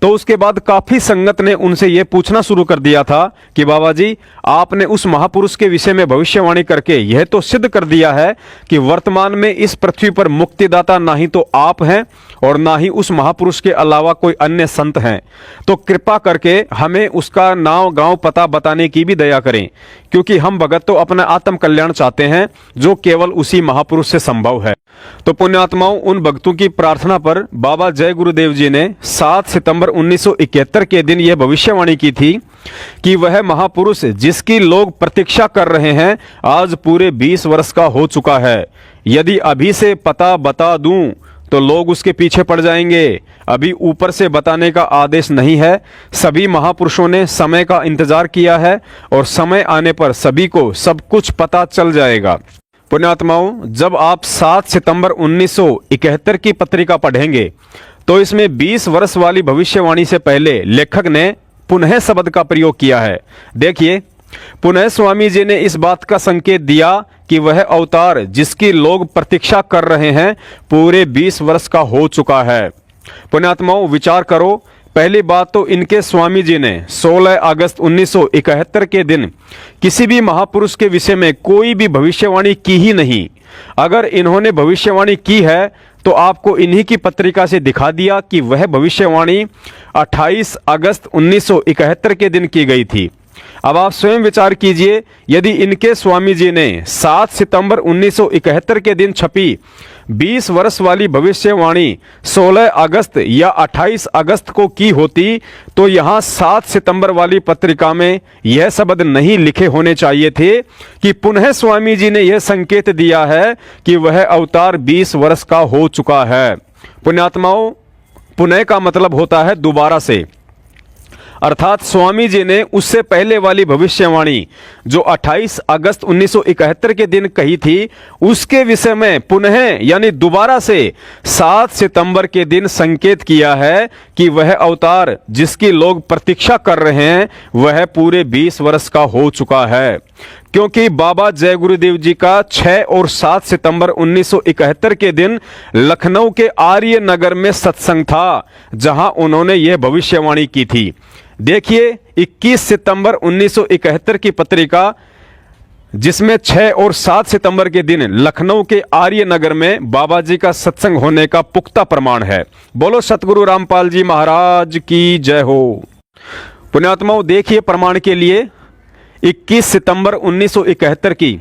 तो उसके बाद काफी संगत ने उनसे यह पूछना शुरू कर दिया था कि बाबा जी, आपने उस महापुरुष के विषय में भविष्यवाणी करके यह तो सिद्ध कर दिया है कि वर्तमान में इस पृथ्वी पर मुक्तिदाता ना ही तो आप हैं और ना ही उस महापुरुष के अलावा कोई अन्य संत हैं, तो कृपा करके हमें उसका नाम, गांव, पता बताने की भी दया करें, क्योंकि हम भगत तो अपना आत्म कल्याण चाहते हैं जो केवल उसी महापुरुष से संभव है। तो पुण्यात्माओं, उन भक्तों की प्रार्थना पर बाबा जय गुरुदेव जी ने 7 सितंबर 1971 के दिन यह भविष्यवाणी की थी कि वह महापुरुष जिसकी लोग प्रतीक्षा कर रहे हैं आज पूरे 20 वर्ष का हो चुका है। यदि अभी से पता बता दूं तो लोग उसके पीछे पड़ जाएंगे। अभी ऊपर से बताने का आदेश नहीं है। सभी महापुरुषों ने समय का इंतजार किया है और समय आने पर सभी को सब कुछ पता चल जाएगा। पुण्यात्माओं, जब आप 7 सितंबर 1971 की पत्रिका पढ़ेंगे तो इसमें 20 वर्ष वाली भविष्यवाणी से पहले लेखक ने पुनः शब्द का प्रयोग किया है। देखिए, पुनः स्वामी जी ने इस बात का संकेत दिया कि वह अवतार जिसकी लोग प्रतीक्षा कर रहे हैं पूरे 20 वर्ष का हो चुका है। पुण्यात्माओं, विचार करो, पहली बात तो इनके स्वामी जी ने 16 अगस्त 1971 के दिन किसी भी महापुरुष के विषय में कोई भी भविष्यवाणी की ही नहीं। अगर इन्होंने भविष्यवाणी की है तो आपको इन्हीं की पत्रिका से दिखा दिया कि वह भविष्यवाणी 28 अगस्त 1971 के दिन की गई थी। अब आप स्वयं विचार कीजिए, यदि इनके स्वामी जी ने 7 सितंबर 1971 के दिन छपी 20 वर्ष वाली भविष्यवाणी 16 अगस्त या 28 अगस्त को की होती तो यहां 7 सितंबर वाली पत्रिका में यह शब्द नहीं लिखे होने चाहिए थे कि पुनः स्वामी जी ने यह संकेत दिया है कि वह अवतार 20 वर्ष का हो चुका है। पुण्यात्माओं, पुनः का मतलब होता है दोबारा से। अर्थात स्वामी जी ने उससे पहले वाली भविष्यवाणी जो 28 अगस्त 1971 के दिन कही थी, उसके विषय में पुनः यानी दोबारा से 7 सितंबर के दिन संकेत किया है कि वह अवतार जिसकी लोग प्रतीक्षा कर रहे हैं वह पूरे 20 वर्ष का हो चुका है। क्योंकि बाबा जय गुरुदेव जी का 6 और 7 सितंबर 1971 के दिन लखनऊ के आर्य नगर में सत्संग था, जहां उन्होंने यह भविष्यवाणी की थी। देखिए 21 सितंबर 1971 की पत्रिका, जिसमें 6 और 7 सितंबर के दिन लखनऊ के आर्य नगर में बाबा जी का सत्संग होने का पुख्ता प्रमाण है। बोलो सतगुरु रामपाल जी महाराज की जय हो। पुण्यात्माओं, देखिए प्रमाण के लिए 21 सितंबर 1971 की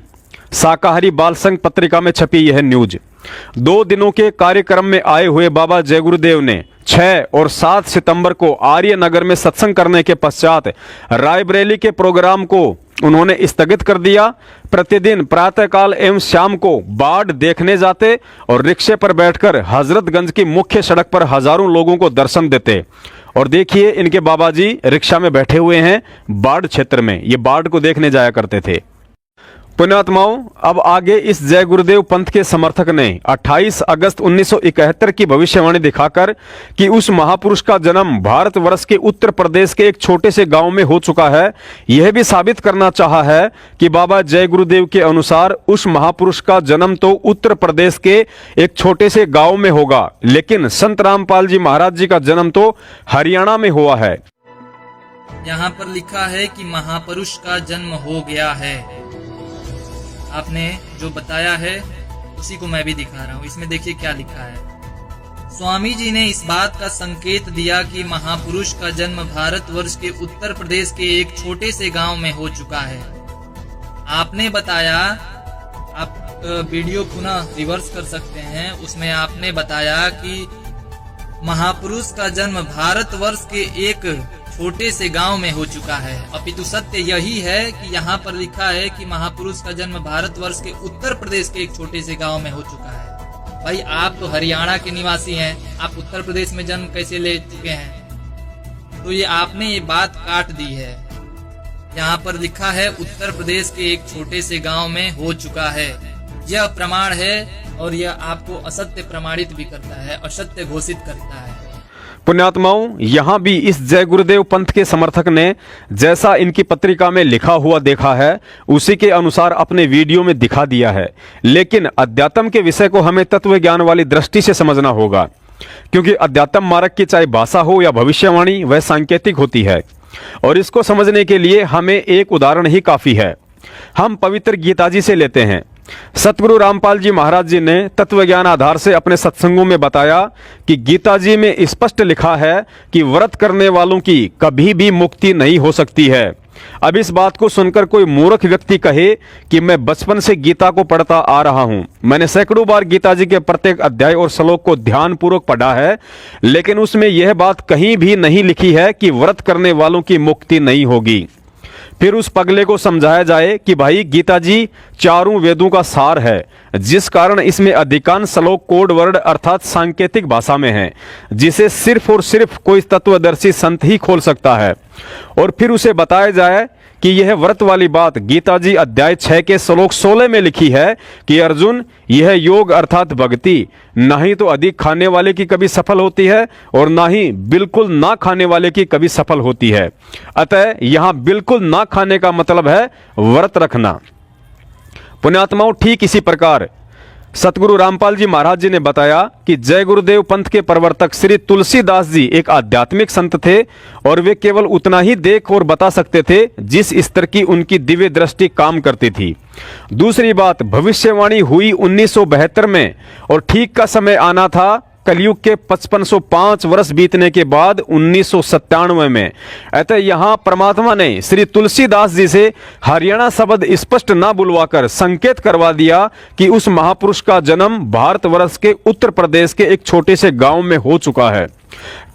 शाकाहारी बाल संघ पत्रिका में छपी यह न्यूज। 2 दिनों के कार्यक्रम में आए हुए बाबा जय गुरुदेव ने 6 और 7 सितंबर को आर्य नगर में सत्संग करने के पश्चात रायबरेली के प्रोग्राम को उन्होंने स्थगित कर दिया। प्रतिदिन प्रातःकाल एवं शाम को बाढ़ देखने जाते और रिक्शे पर बैठकर हजरतगंज की मुख्य सड़क पर हजारों लोगों को दर्शन देते। और देखिए इनके बाबा जी रिक्शा में बैठे हुए हैं बाढ़ क्षेत्र में, ये बाढ़ को देखने जाया करते थे। पुण्यात्माओं, अब आगे इस जय गुरुदेव पंथ के समर्थक ने 28 अगस्त 1971 की भविष्यवाणी दिखाकर कि उस महापुरुष का जन्म भारतवर्ष के उत्तर प्रदेश के एक छोटे से गांव में हो चुका है, यह भी साबित करना चाहा है कि बाबा जय गुरुदेव के अनुसार उस महापुरुष का जन्म तो उत्तर प्रदेश के एक छोटे से गांव में होगा, लेकिन संत रामपाल जी महाराज जी का जन्म तो हरियाणा में हुआ है। यहाँ पर लिखा है कि महापुरुष का जन्म हो गया है। आपने जो बताया है उसी को मैं भी दिखा रहा हूँ। इसमें देखिए क्या लिखा है। स्वामी जी ने इस बात का संकेत दिया कि महापुरुष का जन्म भारतवर्ष के उत्तर प्रदेश के एक छोटे से गांव में हो चुका है। आपने बताया, आप वीडियो पुनः रिवर्स कर सकते हैं, उसमें आपने बताया कि महापुरुष का जन्म भारतवर्ष के एक छोटे से गांव में हो चुका है। अपितु सत्य यही है कि यहाँ पर लिखा है कि महापुरुष का जन्म भारतवर्ष के उत्तर प्रदेश के एक छोटे से गांव में हो चुका है। भाई आप तो हरियाणा के निवासी हैं, आप उत्तर प्रदेश में जन्म कैसे ले चुके हैं? तो ये आपने ये बात काट दी है। यहाँ पर लिखा है उत्तर प्रदेश के एक छोटे से गांव में हो चुका है। यह प्रमाण है और यह आपको असत्य प्रमाणित भी करता है, असत्य घोषित करता है। पुण्यात्माओं, यहां भी इस जय गुरुदेव पंथ के समर्थक ने जैसा इनकी पत्रिका में लिखा हुआ देखा है उसी के अनुसार अपने वीडियो में दिखा दिया है। लेकिन अध्यात्म के विषय को हमें तत्व ज्ञान वाली दृष्टि से समझना होगा, क्योंकि अध्यात्म मार्ग की चाहे भाषा हो या भविष्यवाणी वह सांकेतिक होती है। और इसको समझने के लिए हमें एक उदाहरण ही काफी है। हम पवित्र गीता जी से लेते हैं। सतगुरु रामपाल जी महाराज जी ने तत्वज्ञान आधार से अपने सत्संगों में बताया कि गीता जी में स्पष्ट लिखा है कि व्रत करने वालों की कभी भी मुक्ति नहीं हो सकती है। अब इस बात को सुनकर कोई मूर्ख व्यक्ति कहे कि मैं बचपन से गीता को पढ़ता आ रहा हूं, मैंने सैकड़ों बार गीता जी के प्रत्येक अध्याय और श्लोक को ध्यानपूर्वक पढ़ा है, लेकिन उसमें यह बात कहीं भी नहीं लिखी है कि व्रत करने वालों की मुक्ति नहीं होगी। फिर उस पगले को समझाया जाए कि भाई गीता जी चारों वेदों का सार है, जिस कारण इसमें अधिकांश श्लोक कोड वर्ड अर्थात सांकेतिक भाषा में है, जिसे सिर्फ और सिर्फ कोई तत्वदर्शी संत ही खोल सकता है। और फिर उसे बताया जाए कि यह व्रत वाली बात गीता जी अध्याय 6 के श्लोक 16 में लिखी है कि अर्जुन, यह योग अर्थात भक्ति ना ही तो अधिक खाने वाले की कभी सफल होती है और ना ही बिल्कुल ना खाने वाले की कभी सफल होती है। अतः यहां बिल्कुल ना खाने का मतलब है व्रत रखना। पुण्यात्माओं, ठीक इसी प्रकार सतगुरु रामपाल जी महाराज जी ने बताया कि जय गुरुदेव पंथ के प्रवर्तक श्री तुलसीदास जी एक आध्यात्मिक संत थे और वे केवल उतना ही देख और बता सकते थे जिस स्तर की उनकी दिव्य दृष्टि काम करती थी। दूसरी बात, भविष्यवाणी हुई 1972 में और ठीक का समय आना था कलयुग के 5505 वर्ष बीतने के बाद 1997 में। अतः यहाँ परमात्मा ने श्री तुलसीदास जी से हरियाणा शब्द स्पष्ट ना बुलवाकर संकेत करवा दिया कि उस महापुरुष का जन्म भारतवर्ष के उत्तर प्रदेश के एक छोटे से गांव में हो चुका है।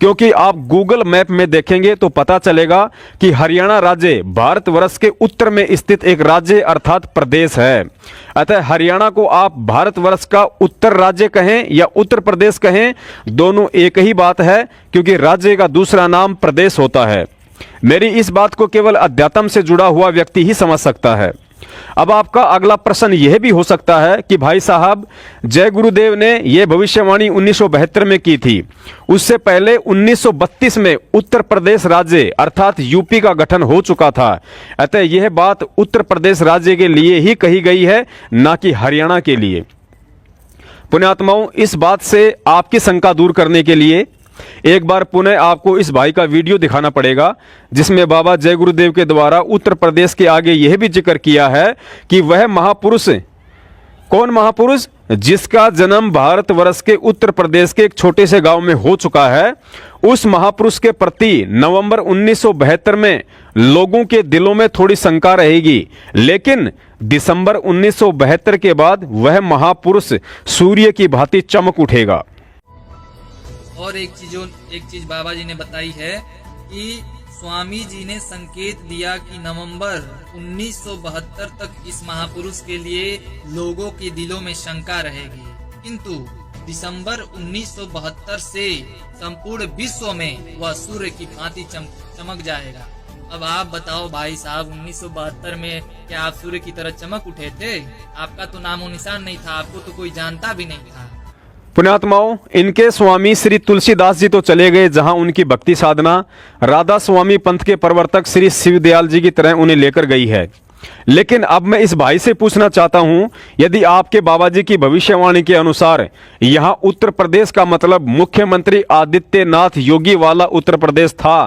क्योंकि आप गूगल मैप में देखेंगे तो पता चलेगा कि हरियाणा राज्य भारतवर्ष के उत्तर में स्थित एक राज्य अर्थात प्रदेश है। अतः हरियाणा को आप भारतवर्ष का उत्तर राज्य कहें या उत्तर प्रदेश कहें, दोनों एक ही बात है, क्योंकि राज्य का दूसरा नाम प्रदेश होता है। मेरी इस बात को केवल अध्यात्म से जुड़ा हुआ व्यक्ति ही समझ सकता है। अब आपका अगला प्रश्न यह भी हो सकता है कि भाई साहब, जय गुरुदेव ने यह भविष्यवाणी 1972 में की थी, उससे पहले 1932 में उत्तर प्रदेश राज्य अर्थात यूपी का गठन हो चुका था, अतः यह बात उत्तर प्रदेश राज्य के लिए ही कही गई है, ना कि हरियाणा के लिए। पुण्यात्माओं, इस बात से आपकी शंका दूर करने के लिए एक बार पुनः आपको इस भाई का वीडियो दिखाना पड़ेगा, जिसमें बाबा जय गुरुदेव के द्वारा उत्तर प्रदेश के आगे यह भी जिक्र किया है कि वह महापुरुष, कौन महापुरुष, जिसका जन्म भारतवर्ष के उत्तर प्रदेश के एक छोटे से गांव में हो चुका है, उस महापुरुष के प्रति नवंबर 1972 में लोगों के दिलों में थोड़ी शंका रहेगी, लेकिन दिसंबर 1972 के बाद वह महापुरुष सूर्य की भांति चमक उठेगा। और एक चीज बाबा जी ने बताई है कि स्वामी जी ने संकेत दिया कि नवंबर 1972 तक इस महापुरुष के लिए लोगों के दिलों में शंका रहेगी, किंतु दिसंबर 1972 से संपूर्ण विश्व में वह सूर्य की भांति चमक जाएगा। अब आप बताओ भाई साहब, 1972 में क्या आप सूर्य की तरह चमक उठे थे? आपका तो नामो निशान नहीं था, आपको तो कोई जानता भी नहीं था। पुण्यात्माओं, इनके स्वामी श्री तुलसीदास जी तो चले गए, जहां उनकी भक्ति साधना राधा स्वामी पंथ के प्रवर्तक श्री शिवदयाल जी की तरह उन्हें लेकर गई है। लेकिन अब मैं इस भाई से पूछना चाहता हूं, यदि आपके बाबा जी की भविष्यवाणी के अनुसार यहां उत्तर प्रदेश का मतलब मुख्यमंत्री आदित्यनाथ योगी वाला उत्तर प्रदेश था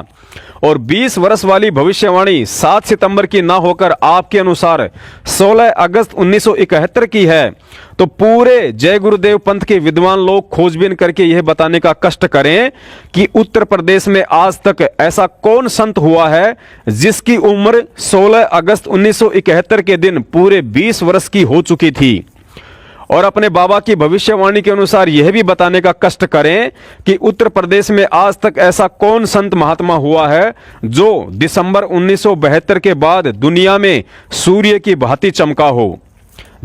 और 20 वर्ष वाली भविष्यवाणी 7 सितंबर की ना होकर आपके अनुसार 16 अगस्त 1971 की है, तो पूरे जय गुरुदेव पंथ के विद्वान लोग खोजबीन करके यह बताने का कष्ट करें कि उत्तर प्रदेश में आज तक ऐसा कौन संत हुआ है जिसकी उम्र 16 अगस्त 1971 के दिन पूरे 20 वर्ष की हो चुकी थी। और अपने बाबा की भविष्यवाणी के अनुसार यह भी बताने का कष्ट करें कि उत्तर प्रदेश में आज तक ऐसा कौन संत महात्मा हुआ है जो दिसंबर 1972 के बाद दुनिया में सूर्य की भांति चमका हो।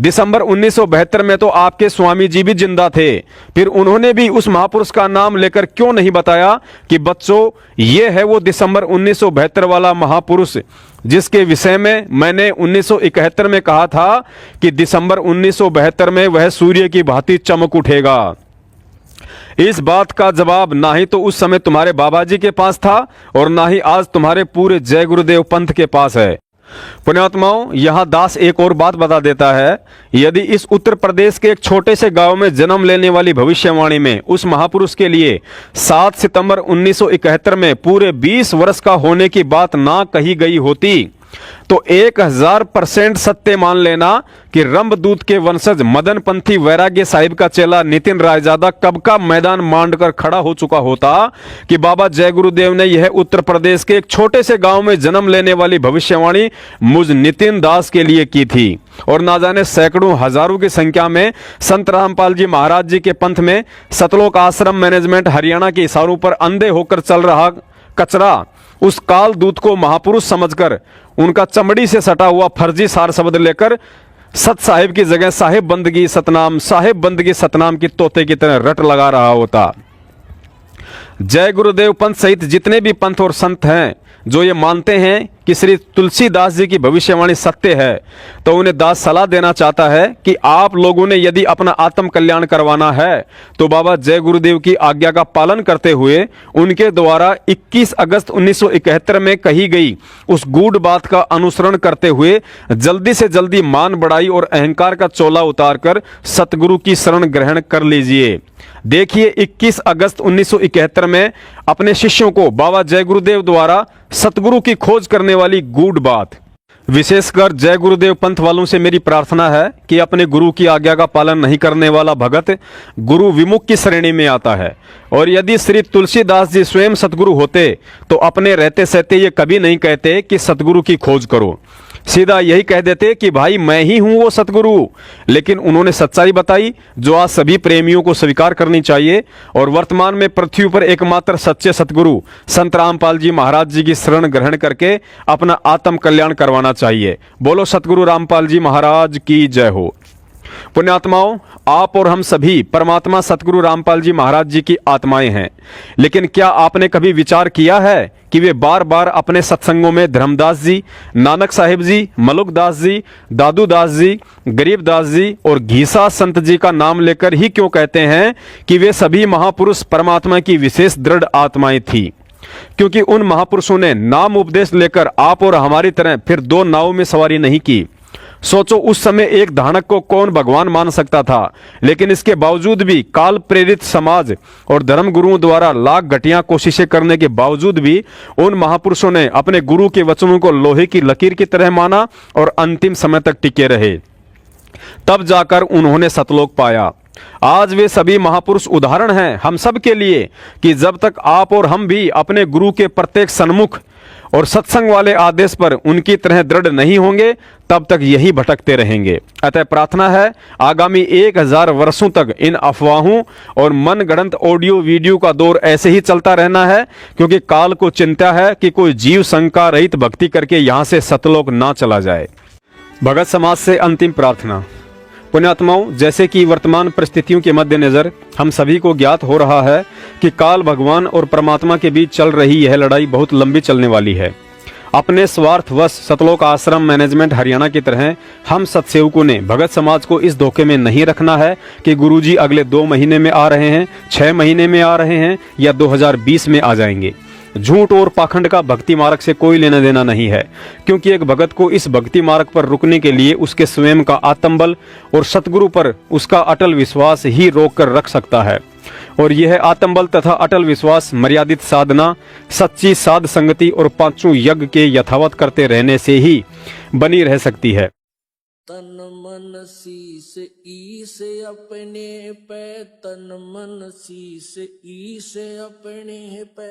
दिसंबर 1972 में तो आपके स्वामी जी भी जिंदा थे, फिर उन्होंने भी उस महापुरुष का नाम लेकर क्यों नहीं बताया कि बच्चों, ये है वो दिसंबर 1972 वाला महापुरुष जिसके विषय में मैंने 1971 में कहा था कि दिसंबर 1972 में वह सूर्य की भांति चमक उठेगा। इस बात का जवाब ना ही तो उस समय तुम्हारे बाबा जी के पास था और ना ही आज तुम्हारे पूरे जय गुरुदेव पंथ के पास है। पुण्यात्माओं, यहां दास एक और बात बता देता है, यदि इस उत्तर प्रदेश के एक छोटे से गांव में जन्म लेने वाली भविष्यवाणी में उस महापुरुष के लिए 7 सितंबर 1971 में पूरे 20 वर्ष का होने की बात ना कही गई होती तो 1000% सत्य मान लेना कि रंभदूत के वंशज मदन पंथी वैराग्य साहिब का चेला नितिन रायजादा कब का मैदान मांड कर खड़ा हो चुका होता कि बाबा जय गुरुदेव ने यह उत्तर प्रदेश के एक छोटे से गांव में जन्म लेने वाली भविष्यवाणी मुझ नितिन दास के लिए की थी। और ना जाने सैकड़ों हजारों की संख्या में संत रामपाल जी महाराज जी के पंथ में सतलोक आश्रम मैनेजमेंट हरियाणा के इशारों पर अंधे होकर चल रहा कचरा उस काल दूत को महापुरुष समझकर उनका चमड़ी से सटा हुआ फर्जी सार शब्द लेकर सत साहिब की जगह साहिब बंदगी सतनाम की तोते की तरह रट लगा रहा होता। जय गुरुदेव पंथ सहित जितने भी पंथ और संत हैं जो ये मानते हैं कि श्री तुलसीदास जी की भविष्यवाणी सत्य है, तो उन्हें दास सलाह देना चाहता है कि आप लोगों ने यदि अपना आत्म कल्याण करवाना है तो बाबा जय गुरुदेव की आज्ञा का पालन करते हुए उनके द्वारा 21 अगस्त 1971 में कही गई उस गूढ़ बात का अनुसरण करते हुए जल्दी से जल्दी मान बढ़ाई और अहंकार का चोला उतारकर सतगुरु की शरण ग्रहण कर लीजिए। देखिए 21 अगस्त 1971 में अपने शिष्यों को बाबा जय गुरुदेव द्वारा सतगुरु की खोज करने वाली गूढ़ बात। विशेषकर जय गुरुदेव पंथ वालों से मेरी प्रार्थना है कि अपने गुरु की आज्ञा का पालन नहीं करने वाला भगत गुरु विमुख की श्रेणी में आता है। और यदि श्री तुलसीदास जी स्वयं सतगुरु होते तो अपने रहते सहते ये कभी नहीं कहते कि सतगुरु की खोज करो, सीधा यही कह देते कि भाई मैं ही हूं वो सतगुरु। लेकिन उन्होंने सच्चाई बताई जो आज सभी प्रेमियों को स्वीकार करनी चाहिए और वर्तमान में पृथ्वी पर एकमात्र सच्चे सतगुरु संत रामपाल जी महाराज जी की शरण ग्रहण करके अपना आत्म कल्याण करवाना चाहिए। बोलो सतगुरु रामपाल जी महाराज की जय हो। पुण्यात्माओं, आप और हम सभी परमात्मा सतगुरु रामपाल जी महाराज जी की आत्माएं हैं। लेकिन क्या आपने कभी विचार किया है कि वे बार बार अपने सत्संगों में धर्मदास जी, नानक साहिब जी, मलुकदास जी, दादू दास जी, गरीबदास जी और घीसा संत जी का नाम लेकर ही क्यों कहते हैं कि वे सभी महापुरुष परमात्मा की विशेष दृढ़ आत्माएं थी? क्योंकि उन महापुरुषों ने नाम उपदेश लेकर आप और हमारी तरह फिर दो नावों में सवारी नहीं की। सोचो, उस समय एक धानक को कौन भगवान मान सकता था? लेकिन इसके बावजूद भी काल प्रेरित समाज और धर्म गुरुओं द्वारा लाख घटिया कोशिशें करने के बावजूद भी उन महापुरुषों ने अपने गुरु के वचनों को लोहे की लकीर की तरह माना और अंतिम समय तक टिके रहे। तब जाकर उन्होंने सतलोक पाया। आज वे सभी महापुरुष उदाहरण हैं हम सब के लिए कि जब तक आप और हम भी अपने गुरु के प्रत्येक सन्मुख और सत्संग वाले आदेश पर उनकी तरह दृढ़ नहीं होंगे, तब तक यही भटकते रहेंगे। अतः प्रार्थना है, आगामी 1000 वर्षों तक इन अफवाहों और मनगढ़ंत ऑडियो वीडियो का दौर ऐसे ही चलता रहना है, क्योंकि काल को चिंता है कि कोई जीव शंका रहित भक्ति करके यहां से सतलोक ना चला जाए। भगत समाज से अंतिम प्रार्थना। पुण्यात्माओं, जैसे कि वर्तमान परिस्थितियों के मद्देनजर हम सभी को ज्ञात हो रहा है कि काल भगवान और परमात्मा के बीच चल रही यह लड़ाई बहुत लंबी चलने वाली है। अपने स्वार्थवश सतलोक आश्रम मैनेजमेंट हरियाणा की तरह हम सत्सेवकों ने भगत समाज को इस धोखे में नहीं रखना है कि गुरुजी अगले 2 महीने में आ रहे हैं, 6 महीने में आ रहे हैं या 2020 में आ जाएंगे। झूठ और पाखंड का भक्ति मार्ग से कोई लेना देना नहीं है, क्योंकि एक भगत को इस भक्ति मार्ग पर रुकने के लिए उसके स्वयं का आत्मबल और सतगुरु पर उसका अटल विश्वास ही रोक कर रख सकता है। और यह आत्मबल तथा अटल विश्वास मर्यादित साधना, सच्ची साध संगति और 5 यज्ञ के यथावत करते रहने से ही बनी रह सकती है। तन मन शीस ईस अपने पे, तन मन शीस ईस अपने पे,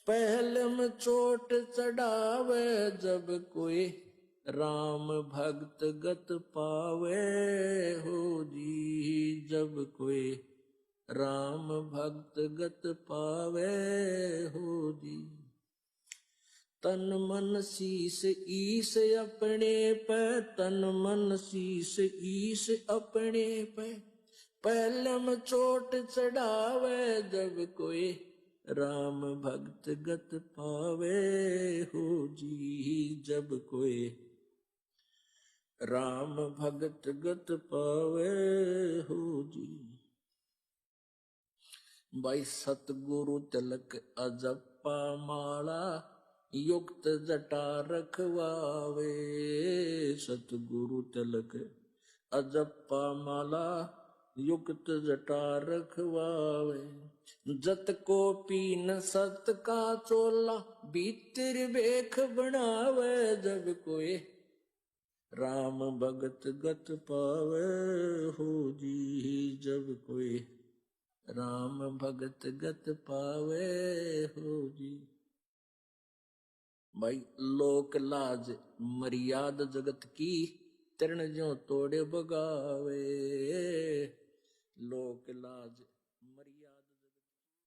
पहले में चोट चढ़ावे जब कोई राम भक्त गत पावे हो जी, जब कोई राम भक्त गत पावे हो जी। तन मन शीस ईस अपने पे, तन मन शीस ईस अपने पे, पहले में चोट चढ़ावे जब कोई राम भक्त गत पावे हो जी, जब कोई राम भक्त गत पावे हो जी। भाई सतगुरु तिलक अजप्पा माला, युक्त जटा रखवावे। सतगुरु तिलक अजप्पा माला, युक्त जटा रखवावे। जत को पीन सत का चोला, भीतर बेख बनावे जब कोई राम भगत गत पावे हो जी, जब कोई राम भगत गत पावे हो जी। भाई लोक लाज मर्याद जगत की, तरण ज्यों तोड़े बगावे। लोक लाज